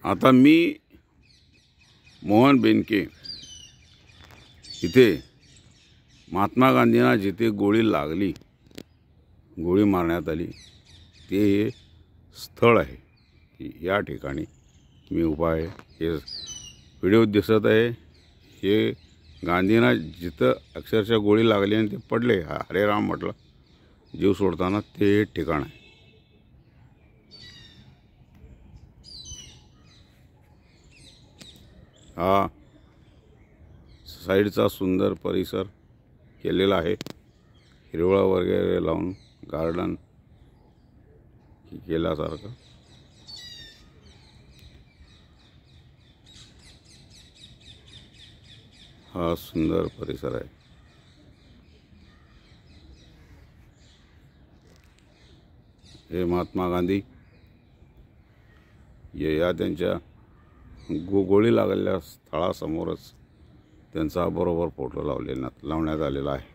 आता मी मोहन बेनके इथे महात्मा गांधींना जिथे गोळी लागली, गोळी मारण्यात आली, ते स्थळ आहे। या ठिकाणी मी उभा आहे। हे व्हिडिओ दिसत आहे, हे गांधींना जिथं अक्षरशः गोळी लागली आणि ते पडले, हरे राम म्हटलं जीव सोडताना, ते ठिकाण आहे। हा साईडचा सुंदर परिसर केलेला आहे, हिरवळ वगैरे लावून गार्डन केल्यासारखं। हा सुंदर परिसर आहे। हे महात्मा गांधी या त्यांच्या गोळी लागलेल्या स्थळासमोरच त्यांचा बरोबर फोटो लावण्यात आलेला आहे।